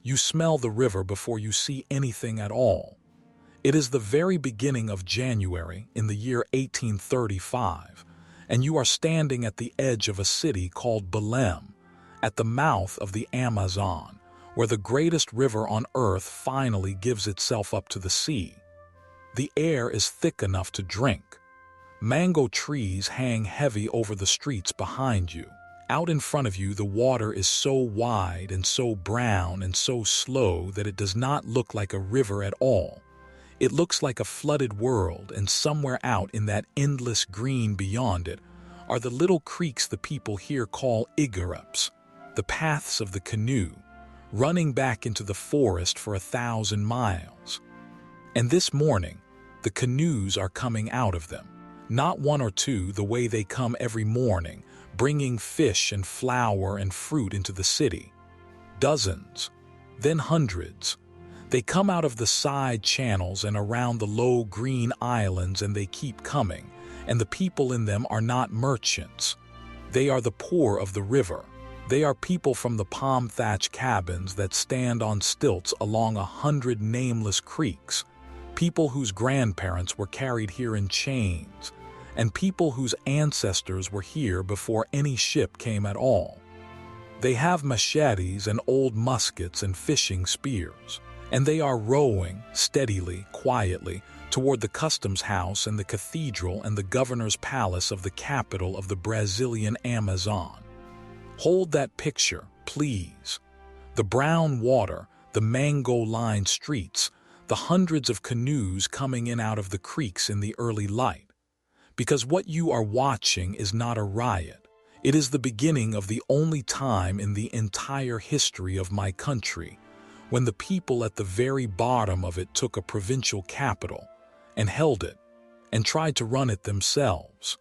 You smell the river before you see anything at all. It is the very beginning of January in the year 1835, and you are standing at the edge of a city called Belem, at the mouth of the Amazon, where the greatest river on earth finally gives itself up to the sea. The air is thick enough to drink. Mango trees hang heavy over the streets behind you. Out in front of you, the water is so wide and so brown and so slow that it does not look like a river at all. It looks like a flooded world, and somewhere out in that endless green beyond it are the little creeks the people here call igurups, the paths of the canoe, running back into the forest for 1,000 miles. And this morning, the canoes are coming out of them. Not one or two the way they come every morning, bringing fish and flour and fruit into the city. Dozens, then hundreds. They come out of the side channels and around the low green islands, and they keep coming, and the people in them are not merchants. They are the poor of the river. They are people from the palm-thatch cabins that stand on stilts along 100 nameless creeks, people whose grandparents were carried here in chains, and people whose ancestors were here before any ship came at all. They have machetes and old muskets and fishing spears, and they are rowing steadily, quietly, toward the customs house and the cathedral and the governor's palace of the capital of the Brazilian Amazon. Hold that picture, please. The brown water, the mango-lined streets, the hundreds of canoes coming in out of the creeks in the early light. Because what you are watching is not a riot. It is the beginning of the only time in the entire history of my country when the people at the very bottom of it took a provincial capital and held it and tried to run it themselves.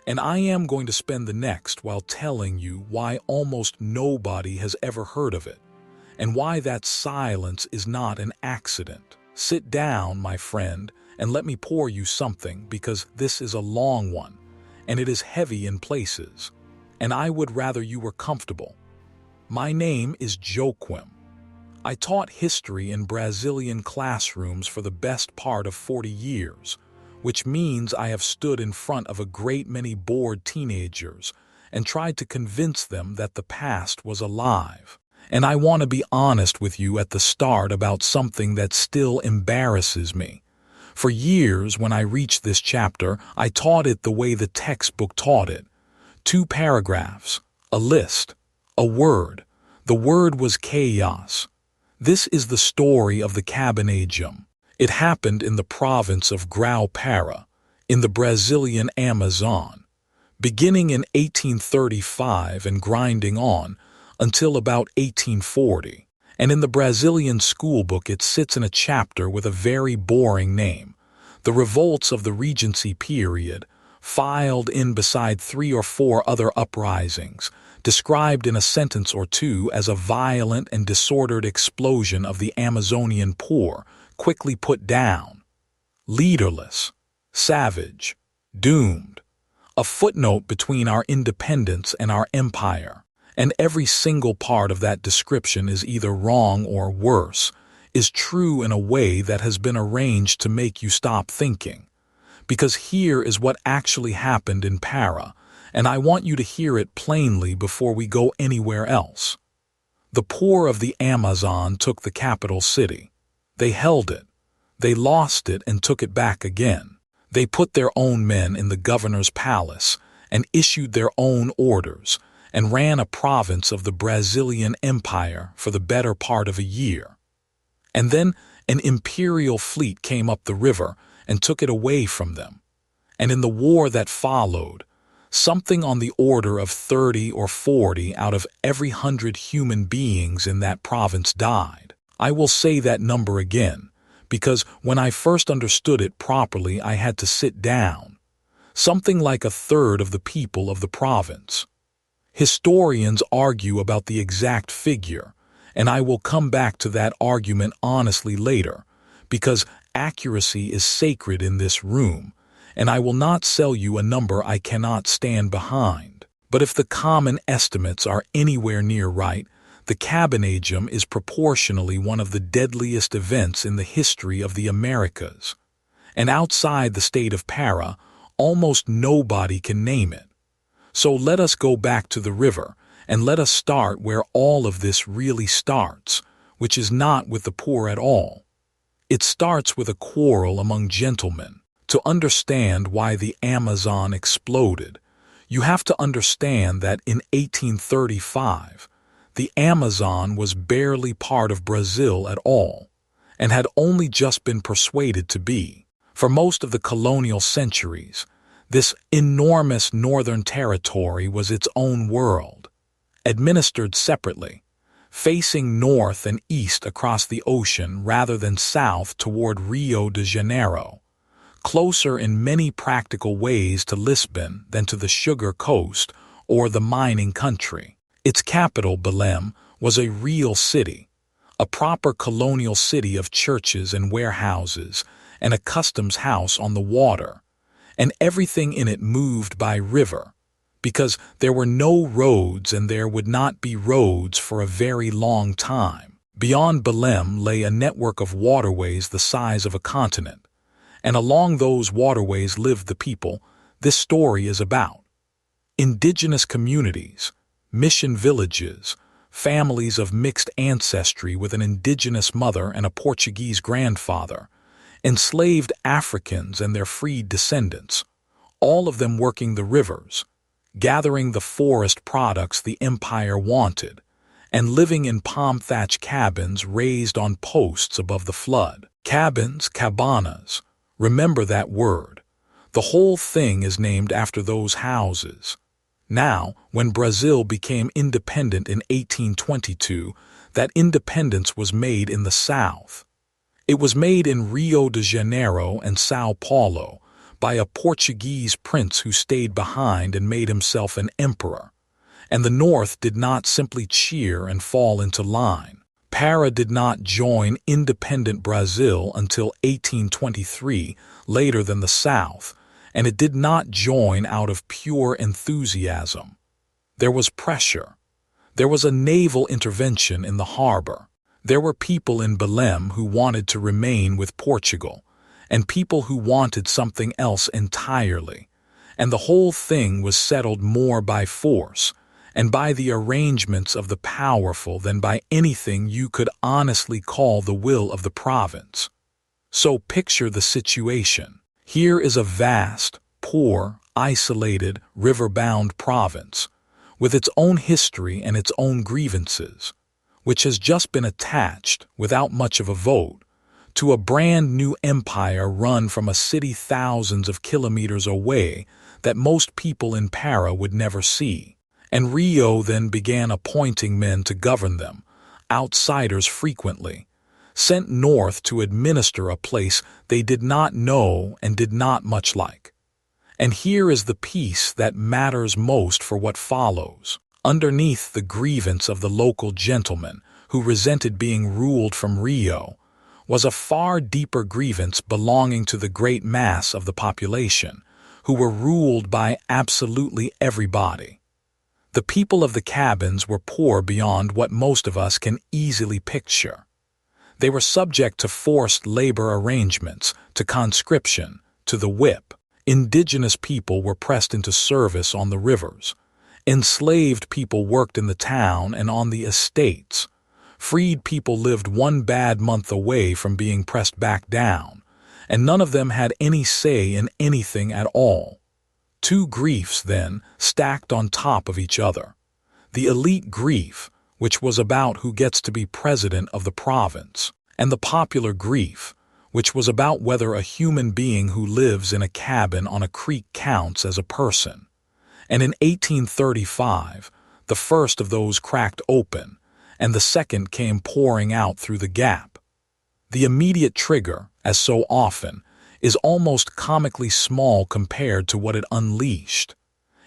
And I am going to spend the next while telling you why almost nobody has ever heard of it, and why that silence is not an accident. Sit down, my friend, and let me pour you something, because this is a long one, and it is heavy in places, and I would rather you were comfortable. My name is Joaquim. I taught history in Brazilian classrooms for the best part of 40 years, which means I have stood in front of a great many bored teenagers and tried to convince them that the past was alive. And I want to be honest with you at the start about something that still embarrasses me. For years, when I reached this chapter, I taught it the way the textbook taught it. 2 paragraphs, a list, a word. The word was chaos. This is the story of the Cabanagem. It happened in the province of Grao-Para, in the Brazilian Amazon, beginning in 1835 and grinding on until about 1840. And in the Brazilian schoolbook it sits in a chapter with a very boring name, The Revolts of the Regency Period, filed in beside 3 or 4 other uprisings, described in a sentence or two as a violent and disordered explosion of the Amazonian poor, quickly put down, leaderless, savage, doomed, a footnote between our independence and our empire, and every single part of that description is either wrong or worse, is true in a way that has been arranged to make you stop thinking. Because here is what actually happened in Para, and I want you to hear it plainly before we go anywhere else. The poor of the Amazon took the capital city. They held it. They lost it and took it back again. They put their own men in the governor's palace and issued their own orders and ran a province of the Brazilian Empire for the better part of a year. And then an imperial fleet came up the river and took it away from them. And in the war that followed, something on the order of 30 or 40 out of every 100 human beings in that province died. I will say that number again, because when I first understood it properly I had to sit down. Something like 1/3 of the people of the province. Historians argue about the exact figure, and I will come back to that argument honestly later, because accuracy is sacred in this room, and I will not sell you a number I cannot stand behind. But if the common estimates are anywhere near right, The Cabanagem is proportionally one of the deadliest events in the history of the Americas, and outside the state of Para, almost nobody can name it. So let us go back to the river, and let us start where all of this really starts, which is not with the poor at all. It starts with a quarrel among gentlemen. To understand why the Amazon exploded, you have to understand that in 1835, the Amazon was barely part of Brazil at all, and had only just been persuaded to be. For most of the colonial centuries, this enormous northern territory was its own world, administered separately, facing north and east across the ocean rather than south toward Rio de Janeiro, closer in many practical ways to Lisbon than to the sugar coast or the mining country. Its capital, Belem, was a real city, a proper colonial city of churches and warehouses and a customs house on the water, and everything in it moved by river, because there were no roads and there would not be roads for a very long time. Beyond Belem lay a network of waterways the size of a continent, and along those waterways lived the people this story is about. Indigenous communities, mission villages, families of mixed ancestry with an indigenous mother and a Portuguese grandfather, enslaved Africans and their freed descendants, all of them working the rivers, gathering the forest products the empire wanted, and living in palm-thatch cabins raised on posts above the flood. Cabins, cabanas. Remember that word. The whole thing is named after those houses. Now, when Brazil became independent in 1822, that independence was made in the south. It was made in Rio de Janeiro and Sao Paulo by a Portuguese prince who stayed behind and made himself an emperor, and the north did not simply cheer and fall into line. Para did not join independent Brazil until 1823, later than the South, and it did not join out of pure enthusiasm. There was pressure. There was a naval intervention in the harbor. There were people in Belem who wanted to remain with Portugal, and people who wanted something else entirely, and the whole thing was settled more by force and by the arrangements of the powerful than by anything you could honestly call the will of the province. So picture the situation. Here is a vast, poor, isolated, river-bound province, with its own history and its own grievances, which has just been attached, without much of a vote, to a brand new empire run from a city thousands of kilometers away that most people in Para would never see. And Rio then began appointing men to govern them, outsiders frequently, sent north to administer a place they did not know and did not much like. And here is the piece that matters most for what follows. Underneath the grievance of the local gentlemen who resented being ruled from Rio was a far deeper grievance belonging to the great mass of the population, who were ruled by absolutely everybody. The people of the cabins were poor beyond what most of us can easily picture. They were subject to forced labor arrangements, to conscription, to the whip. Indigenous people were pressed into service on the rivers. Enslaved people worked in the town and on the estates. Freed people lived one bad month away from being pressed back down, and none of them had any say in anything at all. Two griefs, then, stacked on top of each other. The elite grief, which was about who gets to be president of the province, and the popular grief, which was about whether a human being who lives in a cabin on a creek counts as a person. And in 1835, the first of those cracked open, and the second came pouring out through the gap. The immediate trigger, as so often, is almost comically small compared to what it unleashed.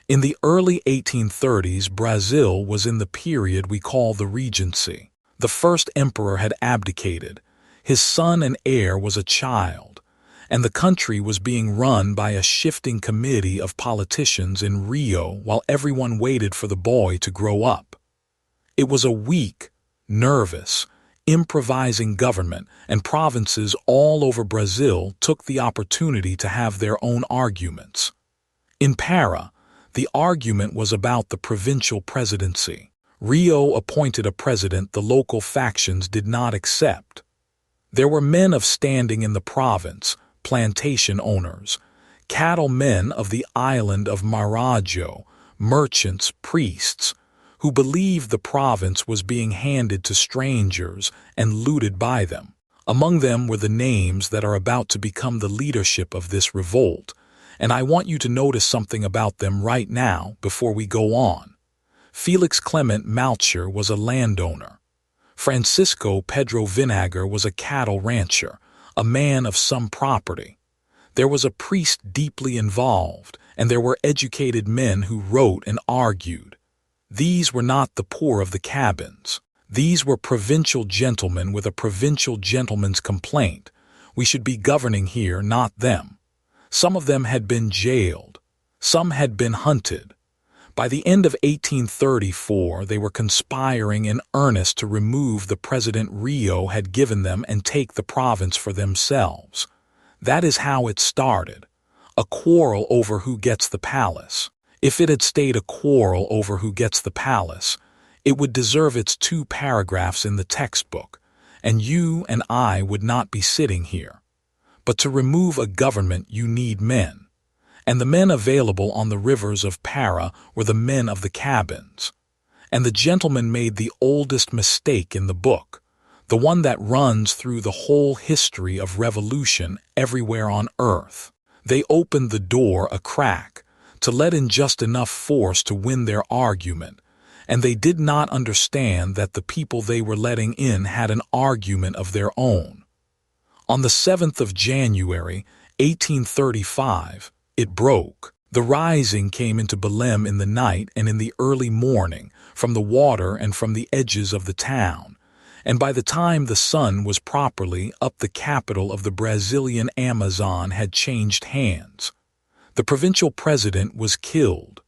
In the early 1830s, Brazil was in the period we call the Regency. The first emperor had abdicated. His son and heir was a child, and the country was being run by a shifting committee of politicians in Rio while everyone waited for the boy to grow up. It was a weak, nervous, improvising government, and provinces all over Brazil took the opportunity to have their own arguments. In Para, the argument was about the provincial presidency. Rio appointed a president the local factions did not accept. There were men of standing in the province, plantation owners, cattlemen of the island of Marajo, merchants, priests, who believed the province was being handed to strangers and looted by them. Among them were the names that are about to become the leadership of this revolt, and I want you to notice something about them right now before we go on. Felix Clemente Malcher was a landowner. Francisco Pedro Vinagre was a cattle rancher, a man of some property. There was a priest deeply involved, and there were educated men who wrote and argued. These were not the poor of the cabins. These were provincial gentlemen with a provincial gentleman's complaint. We should be governing here, not them. Some of them had been jailed. Some had been hunted. By the end of 1834, they were conspiring in earnest to remove the President Rio had given them and take the province for themselves. That is how it started. A quarrel over who gets the palace. If it had stayed a quarrel over who gets the palace, it would deserve its 2 paragraphs in the textbook, and you and I would not be sitting here. But to remove a government you need men, and the men available on the rivers of Para were the men of the cabins. And the gentleman made the oldest mistake in the book, the one that runs through the whole history of revolution everywhere on earth. They opened the door a crack, to let in just enough force to win their argument, and they did not understand that the people they were letting in had an argument of their own. On the 7th of January, 1835, it broke. The rising came into Belem in the night and in the early morning, from the water and from the edges of the town, and by the time the sun was properly up, the capital of the Brazilian Amazon had changed hands. The provincial president was killed.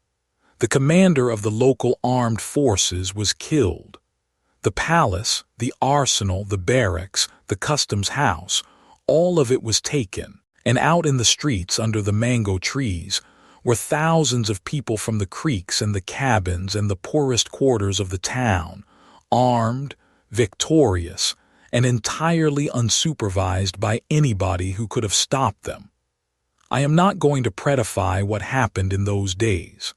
The commander of the local armed forces was killed. The palace, the arsenal, the barracks, the customs house, all of it was taken, and out in the streets under the mango trees were thousands of people from the creeks and the cabins and the poorest quarters of the town, armed, victorious, and entirely unsupervised by anybody who could have stopped them. I am not going to predify what happened in those days.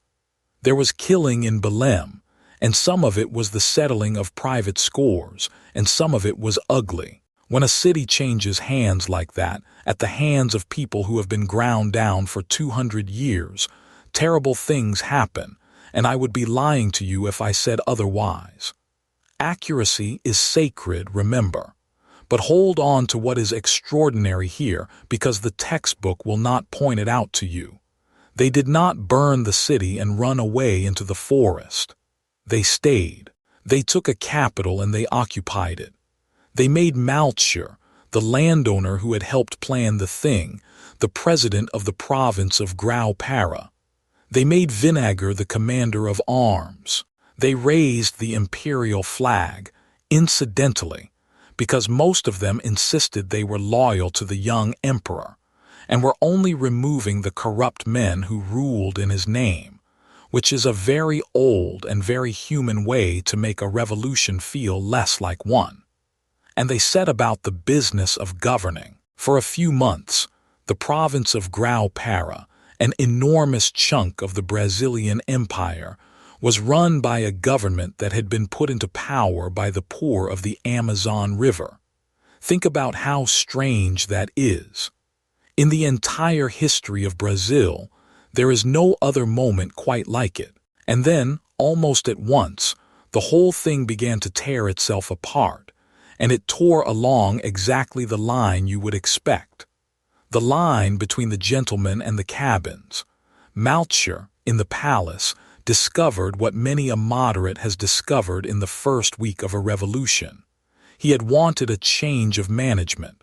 There was killing in Belem, and some of it was the settling of private scores, and some of it was ugly. When a city changes hands like that, at the hands of people who have been ground down for 200 years, terrible things happen, and I would be lying to you if I said otherwise. Accuracy is sacred, remember. But hold on to what is extraordinary here, because the textbook will not point it out to you. They did not burn the city and run away into the forest. They stayed. They took a capital and they occupied it. They made Malcher, the landowner who had helped plan the thing, the president of the province of Grao-Para. They made Vinagre the commander of arms. They raised the imperial flag, incidentally, because most of them insisted they were loyal to the young emperor, and were only removing the corrupt men who ruled in his name, which is a very old and very human way to make a revolution feel less like one. And they set about the business of governing. For a few months, the province of Grao-Para, an enormous chunk of the Brazilian Empire, was run by a government that had been put into power by the poor of the Amazon River. Think about how strange that is. In the entire history of Brazil, there is no other moment quite like it. And then, almost at once, the whole thing began to tear itself apart, and it tore along exactly the line you would expect. The line between the gentlemen and the cabins. Malcher, in the palace, discovered what many a moderate has discovered in the first week of a revolution. He had wanted a change of management.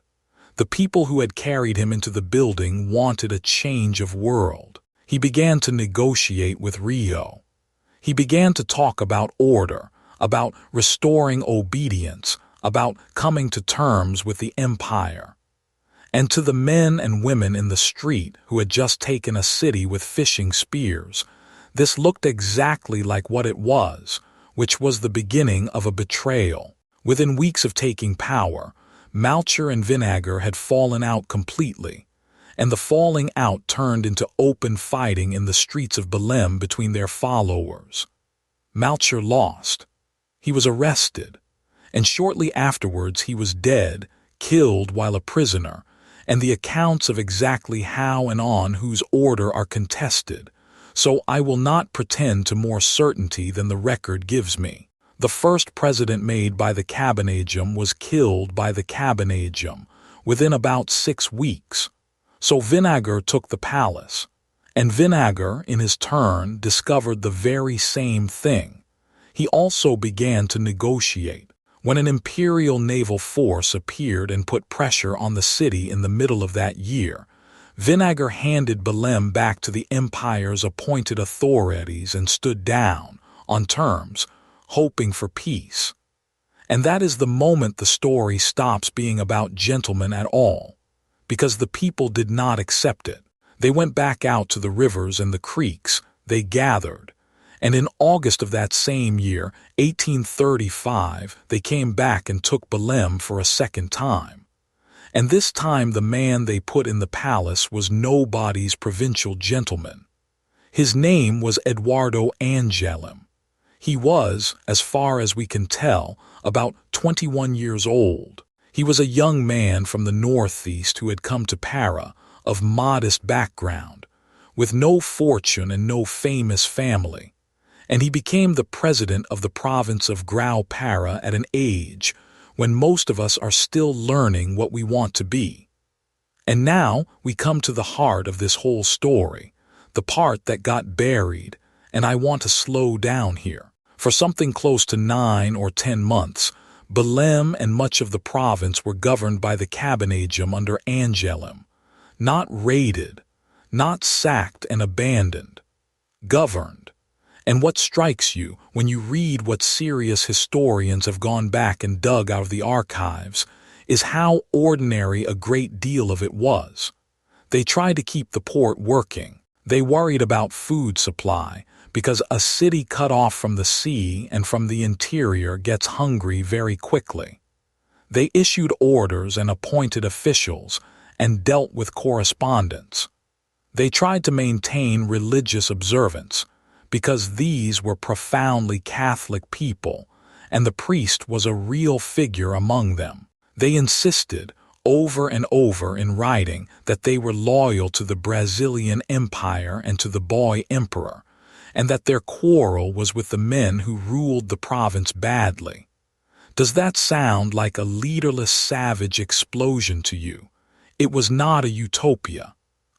The people who had carried him into the building wanted a change of world. He began to negotiate with Rio. He began to talk about order, about restoring obedience, about coming to terms with the empire. And to the men and women in the street who had just taken a city with fishing spears, this looked exactly like what it was, which was the beginning of a betrayal. Within weeks of taking power, Malcher and Vinagre had fallen out completely, and the falling out turned into open fighting in the streets of Belem between their followers. Malcher lost. He was arrested, and shortly afterwards he was dead, killed while a prisoner, and the accounts of exactly how and on whose order are contested, so I will not pretend to more certainty than the record gives me. The first president made by the Cabanagem was killed by the Cabanagem within about 6 weeks, so Vinagre took the palace, and Vinagre, in his turn, discovered the very same thing. He also began to negotiate. When an imperial naval force appeared and put pressure on the city in the middle of that year, Vinagre handed Belem back to the empire's appointed authorities and stood down, on terms, hoping for peace. And that is the moment the story stops being about gentlemen at all, because the people did not accept it. They went back out to the rivers and the creeks, they gathered, and in August of that same year, 1835, they came back and took Belem for a second time. And this time the man they put in the palace was nobody's provincial gentleman. His name was Eduardo Angelim. He was, as far as we can tell, about 21 years old. He was a young man from the northeast who had come to Para, of modest background, with no fortune and no famous family, and he became the president of the province of Grao-Para at an age when most of us are still learning what we want to be. And now we come to the heart of this whole story, the part that got buried, and I want to slow down here. For something close to 9 or 10 months, Belem and much of the province were governed by the Cabanagem under Angelim, not raided, not sacked and abandoned, governed. And what strikes you when you read what serious historians have gone back and dug out of the archives is how ordinary a great deal of it was. They tried to keep the port working. They worried about food supply, because a city cut off from the sea and from the interior gets hungry very quickly. They issued orders and appointed officials and dealt with correspondence. They tried to maintain religious observance, because these were profoundly Catholic people, and the priest was a real figure among them. They insisted, over and over in writing, that they were loyal to the Brazilian Empire and to the boy emperor, and that their quarrel was with the men who ruled the province badly. Does that sound like a leaderless savage explosion to you? It was not a utopia.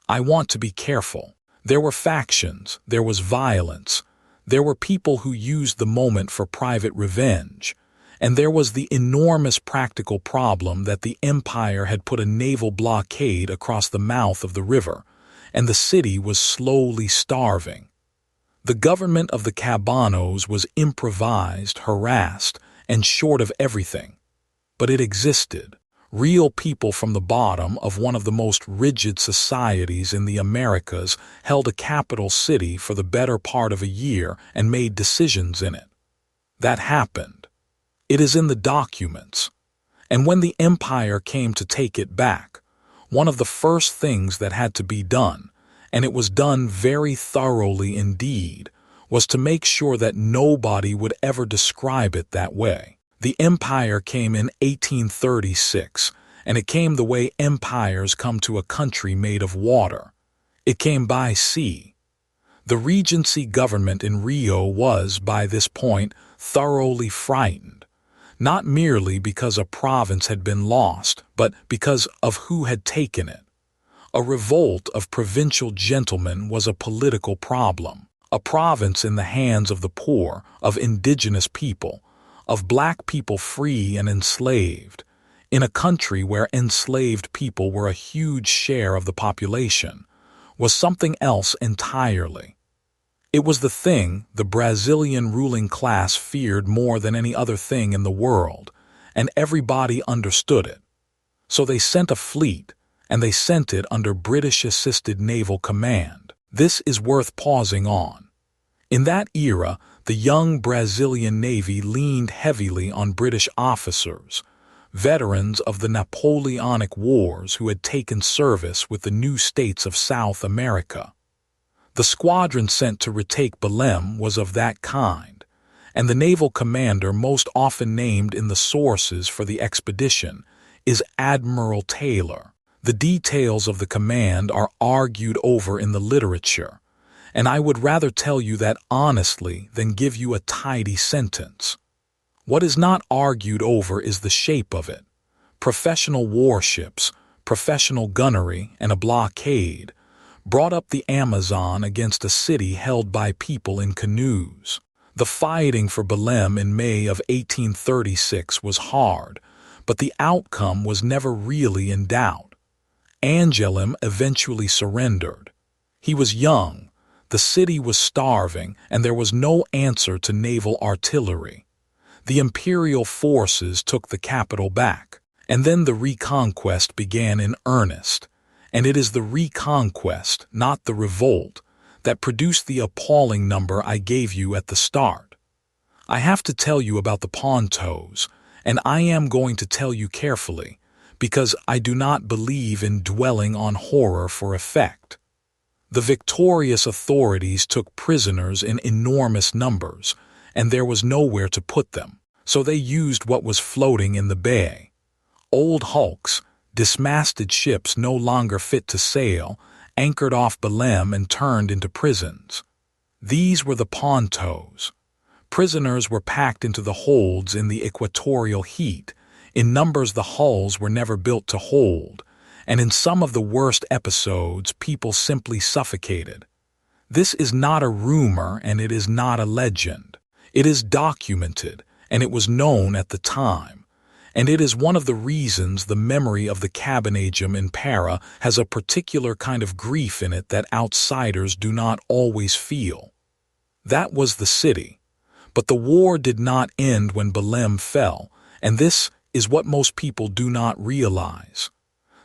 I want to be careful. There were factions, there was violence, there were people who used the moment for private revenge, and there was the enormous practical problem that the empire had put a naval blockade across the mouth of the river, and the city was slowly starving. The government of the cabanos was improvised, harassed, and short of everything. But it existed. Real people from the bottom of one of the most rigid societies in the Americas held a capital city for the better part of a year and made decisions in it. That happened. It is in the documents. And when the empire came to take it back, one of the first things that had to be done, and it was done very thoroughly indeed, was to make sure that nobody would ever describe it that way. The empire came in 1836, and it came the way empires come to a country made of water. It came by sea. The Regency government in Rio was, by this point, thoroughly frightened, not merely because a province had been lost, but because of who had taken it. A revolt of provincial gentlemen was a political problem. A province in the hands of the poor, of indigenous people, of black people free and enslaved, in a country where enslaved people were a huge share of the population, was something else entirely. It was the thing the Brazilian ruling class feared more than any other thing in the world, and everybody understood it. So they sent a fleet, and they sent it under British-assisted naval command. This is worth pausing on. In that era, the young Brazilian Navy leaned heavily on British officers, veterans of the Napoleonic Wars who had taken service with the new states of South America. The squadron sent to retake Belem was of that kind, and the naval commander most often named in the sources for the expedition is Admiral Taylor. The details of the command are argued over in the literature, and I would rather tell you that honestly than give you a tidy sentence. What is not argued over is the shape of it. Professional warships, professional gunnery, and a blockade brought up the Amazon against a city held by people in canoes. The fighting for Belem in May of 1836 was hard, but the outcome was never really in doubt. Angelim eventually surrendered. He was young, the city was starving, and there was no answer to naval artillery. The imperial forces took the capital back, and then the Reconquest began in earnest. And it is the Reconquest, not the Revolt, that produced the appalling number I gave you at the start. I have to tell you about the pontos, and I am going to tell you carefully, because I do not believe in dwelling on horror for effect. The victorious authorities took prisoners in enormous numbers, and there was nowhere to put them, so they used what was floating in the bay. Old hulks, dismasted ships no longer fit to sail, anchored off Belem and turned into prisons. These were the pontos. Prisoners were packed into the holds in the equatorial heat. In numbers the hulls were never built to hold, and in some of the worst episodes people simply suffocated. This is not a rumor and it is not a legend. It is documented, and it was known at the time. And it is one of the reasons the memory of the Cabanagem in Para has a particular kind of grief in it that outsiders do not always feel. That was the city. But the war did not end when Belem fell, and this is what most people do not realize.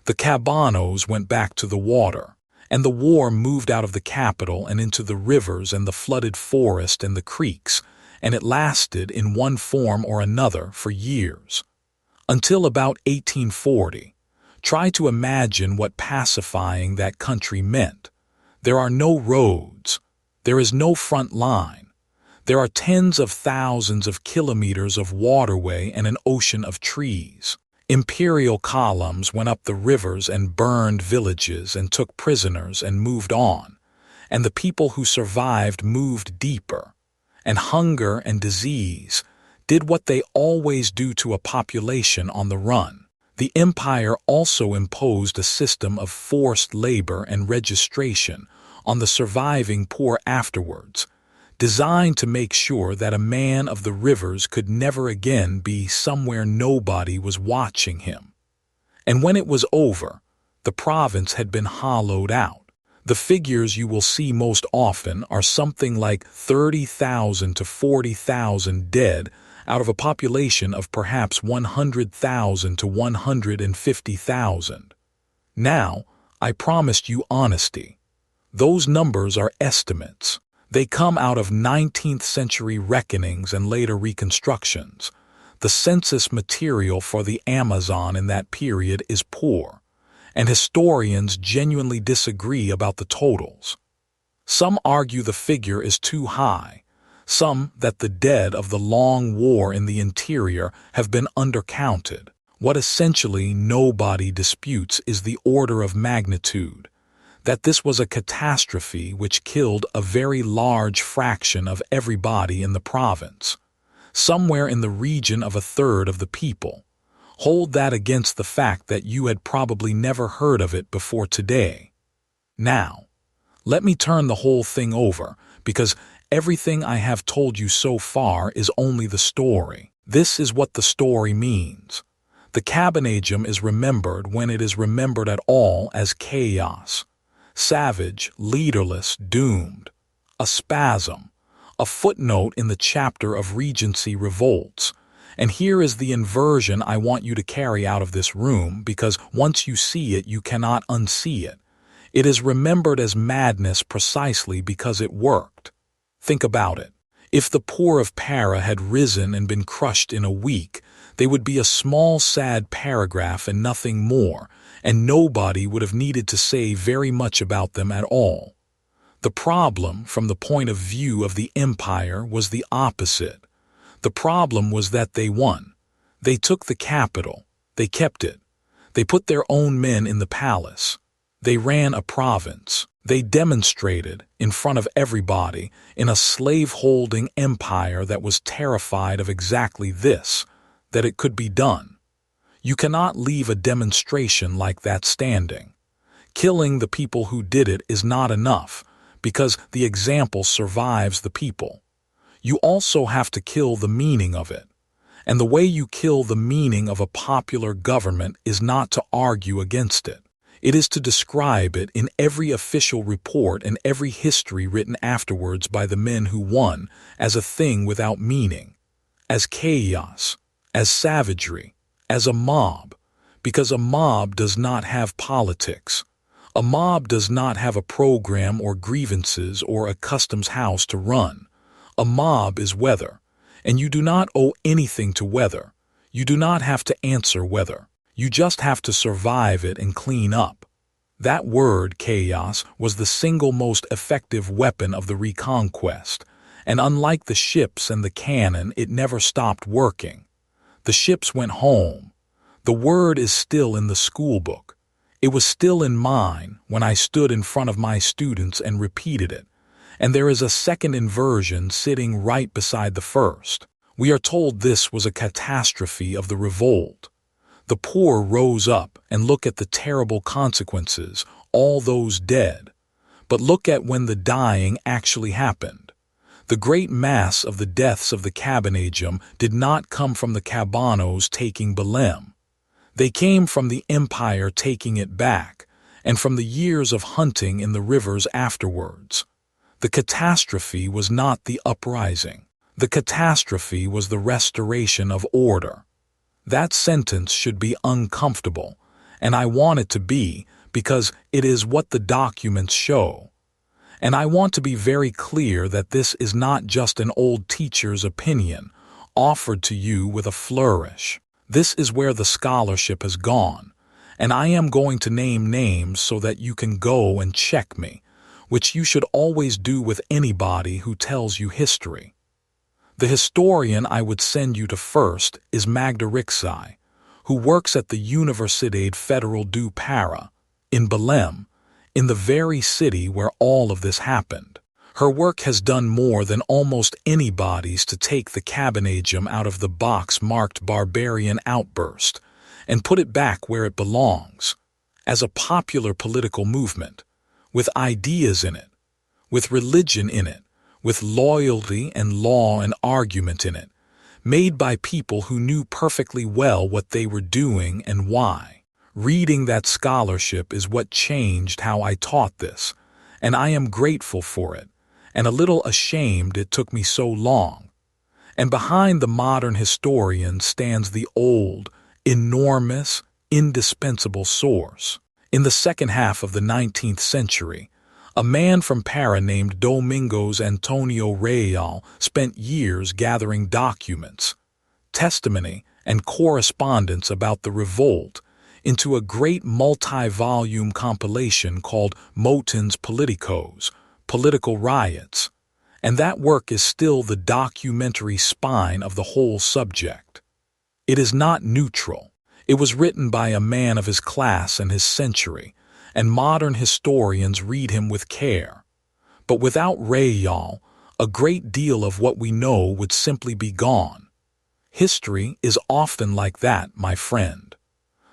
The cabanos went back to the water, and the war moved out of the capital and into the rivers and the flooded forest and the creeks, and it lasted in one form or another for years. Until about 1840. Try to imagine what pacifying that country meant. There are no roads. There is no front line. There are tens of thousands of kilometers of waterway and an ocean of trees. Imperial columns went up the rivers and burned villages and took prisoners and moved on. And the people who survived moved deeper. And hunger and disease did what they always do to a population on the run. The empire also imposed a system of forced labor and registration on the surviving poor afterwards, designed to make sure that a man of the rivers could never again be somewhere nobody was watching him. And when it was over, the province had been hollowed out. The figures you will see most often are something like 30,000 to 40,000 dead out of a population of perhaps 100,000 to 150,000. Now, I promised you honesty. Those numbers are estimates. They come out of 19th century reckonings and later reconstructions. The census material for the Amazon in that period is poor, and historians genuinely disagree about the totals. Some argue the figure is too high, some that the dead of the long war in the interior have been undercounted. What essentially nobody disputes is the order of magnitude, that this was a catastrophe which killed a very large fraction of everybody in the province, somewhere in the region of a third of the people. Hold that against the fact that you had probably never heard of it before today. Now, let me turn the whole thing over, because everything I have told you so far is only the story. This is what the story means. The Cabanagem is remembered when it is remembered at all as chaos. Savage, leaderless, doomed. a spasm, a footnote in the chapter of Regency revolts. And here is the inversion I want you to carry out of this room, because once you see it, you cannot unsee it. It is remembered as madness precisely because it worked. Think about it. If the poor of Para had risen and been crushed in a week, they would be a small, sad paragraph and nothing more, and nobody would have needed to say very much about them at all. The problem, from the point of view of the empire, was the opposite. The problem was that they won. They took the capital. They kept it. They put their own men in the palace. They ran a province. They demonstrated, in front of everybody, in a slave-holding empire that was terrified of exactly this, that it could be done. You cannot leave a demonstration like that standing. Killing the people who did it is not enough, because the example survives the people. You also have to kill the meaning of it. And the way you kill the meaning of a popular government is not to argue against it. It is to describe it in every official report and every history written afterwards by the men who won as a thing without meaning, as chaos, as savagery, as a mob, because a mob does not have politics. A mob does not have a program or grievances or a customs house to run. A mob is weather, and you do not owe anything to weather. You do not have to answer weather. You just have to survive it and clean up. That word, chaos, was the single most effective weapon of the Reconquest, and unlike the ships and the cannon, it never stopped working. The ships went home. The word is still in the schoolbook. It was still in mine when I stood in front of my students and repeated it, and there is a second inversion sitting right beside the first. We are told this was a catastrophe of the revolt. The poor rose up and look at the terrible consequences, all those dead. But look at when the dying actually happened. The great mass of the deaths of the Cabanagem did not come from the cabanos taking Belem. They came from the empire taking it back, and from the years of hunting in the rivers afterwards. The catastrophe was not the uprising. The catastrophe was the restoration of order. That sentence should be uncomfortable, and I want it to be, because it is what the documents show. And I want to be very clear that this is not just an old teacher's opinion, offered to you with a flourish. This is where the scholarship has gone, and I am going to name names so that you can go and check me, which you should always do with anybody who tells you history. The historian I would send you to first is Magda Rixai, who works at the Universidade Federal do Para, in Belem, in the very city where all of this happened. Her work has done more than almost anybody's to take the Cabanagem out of the box marked barbarian outburst and put it back where it belongs, as a popular political movement, with ideas in it, with religion in it, with loyalty and law and argument in it, made by people who knew perfectly well what they were doing and why. Reading that scholarship is what changed how I taught this, and I am grateful for it, and a little ashamed it took me so long. And behind the modern historian stands the old, enormous, indispensable source. In the second half of the 19th century, a man from Para named Domingos Antonio Real spent years gathering documents, testimony, and correspondence about the revolt into a great multi-volume compilation called Motins Politicos, Political Riots, and that work is still the documentary spine of the whole subject. It is not neutral. It was written by a man of his class and his century, and modern historians read him with care. But without Real, a great deal of what we know would simply be gone. History is often like that, my friend.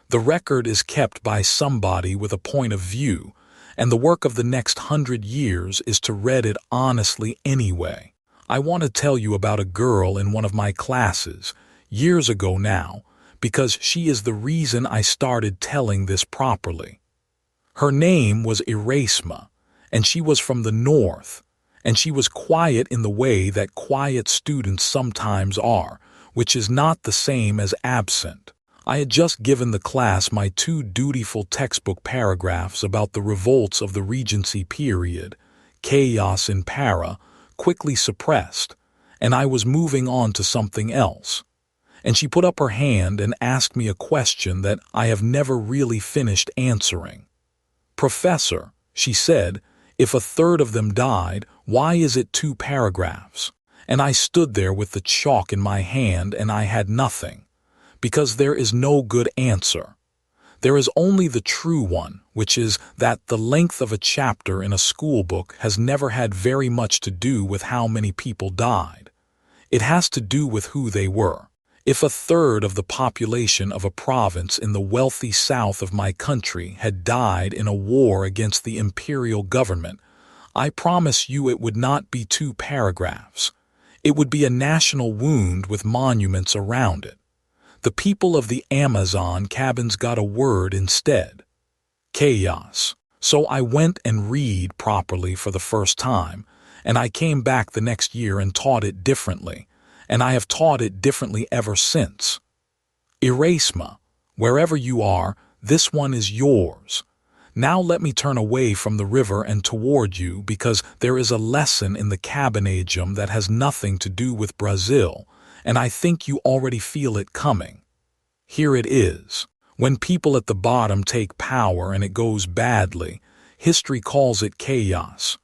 The record is kept by somebody with a point of view, and the work of the next 100 years is to read it honestly anyway. I want to tell you about a girl in one of my classes, years ago now, because she is the reason I started telling this properly. Her name was Erasma, and she was from the north, and she was quiet in the way that quiet students sometimes are, which is not the same as absent. I had just given the class my 2 dutiful textbook paragraphs about the revolts of the Regency period, chaos in Para, quickly suppressed, and I was moving on to something else. And she put up her hand and asked me a question that I have never really finished answering. "Professor," she said, "if a third of them died, why is it 2 paragraphs?" And I stood there with the chalk in my hand and I had nothing, because there is no good answer. There is only the true one, which is that the length of a chapter in a school book has never had very much to do with how many people died. It has to do with who they were. If a third of the population of a province in the wealthy south of my country had died in a war against the imperial government, I promise you it would not be 2 paragraphs. It would be a national wound with monuments around it. The people of the Amazon cabins got a word instead: chaos. So I went and read properly for the first time, and I came back the next year and taught it differently, and I have taught it differently ever since. Erasma, wherever you are, this one is yours. Now let me turn away from the river and toward you, because there is a lesson in the Cabanagem that has nothing to do with Brazil, and I think you already feel it coming. Here it is. When people at the bottom take power and it goes badly, history calls it chaos.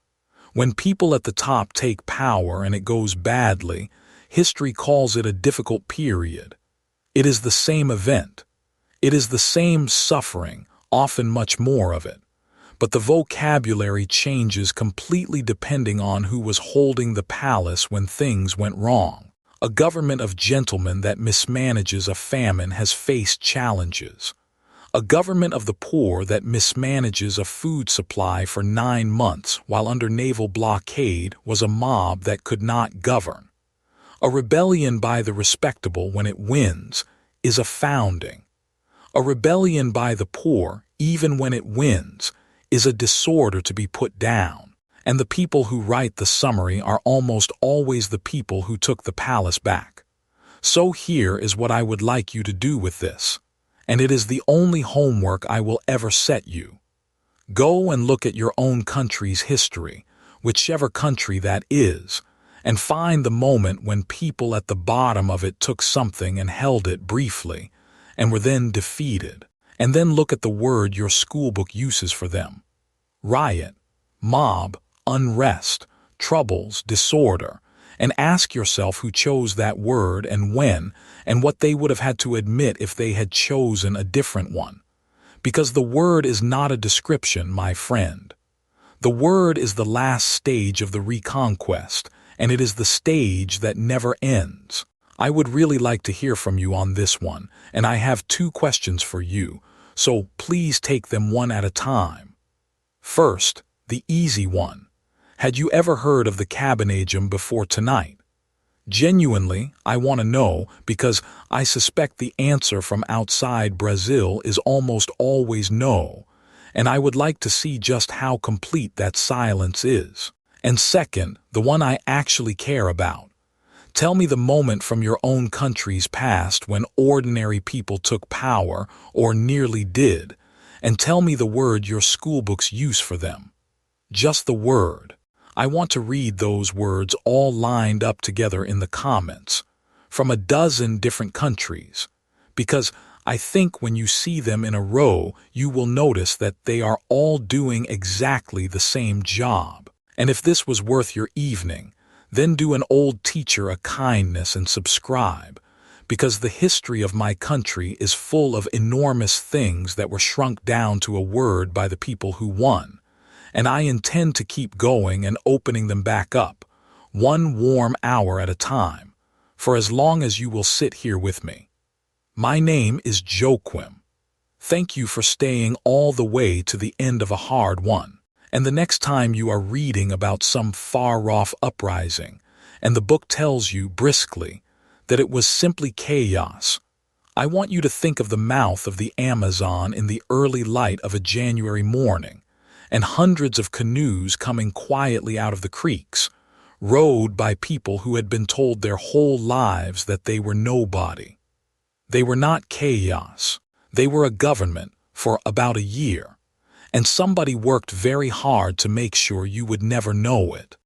When people at the top take power and it goes badly, history calls it a difficult period. It is the same event. It is the same suffering, often much more of it. But the vocabulary changes completely depending on who was holding the palace when things went wrong. A government of gentlemen that mismanages a famine has faced challenges. A government of the poor that mismanages a food supply for 9 months while under naval blockade was a mob that could not govern. A rebellion by the respectable when it wins is a founding. A rebellion by the poor, even when it wins, is a disorder to be put down. And the people who write the summary are almost always the people who took the palace back. So here is what I would like you to do with this, and it is the only homework I will ever set you. Go and look at your own country's history, whichever country that is, and find the moment when people at the bottom of it took something and held it briefly, and were then defeated, and then look at the word your schoolbook uses for them. Riot, mob, unrest, troubles, disorder, and ask yourself who chose that word and when, and what they would have had to admit if they had chosen a different one. Because the word is not a description, my friend. The word is the last stage of the Reconquest, and it is the stage that never ends. I would really like to hear from you on this one, and I have 2 questions for you, so please take them one at a time. First, the easy one. Had you ever heard of the Cabanagem before tonight? Genuinely, I want to know, because I suspect the answer from outside Brazil is almost always no, and I would like to see just how complete that silence is. And second, the one I actually care about. Tell me the moment from your own country's past when ordinary people took power, or nearly did, and tell me the word your schoolbooks use for them. Just the word. I want to read those words all lined up together in the comments, from a dozen different countries, because I think when you see them in a row, you will notice that they are all doing exactly the same job. And if this was worth your evening, then do an old teacher a kindness and subscribe, because the history of my country is full of enormous things that were shrunk down to a word by the people who won, and I intend to keep going and opening them back up, 1 warm hour at a time, for as long as you will sit here with me. My name is Joaquim. Thank you for staying all the way to the end of a hard one. And the next time you are reading about some far-off uprising, and the book tells you briskly that it was simply chaos, I want you to think of the mouth of the Amazon in the early light of a January morning, and hundreds of canoes coming quietly out of the creeks, rowed by people who had been told their whole lives that they were nobody. They were not chaos. They were a government for about a year, and somebody worked very hard to make sure you would never know it.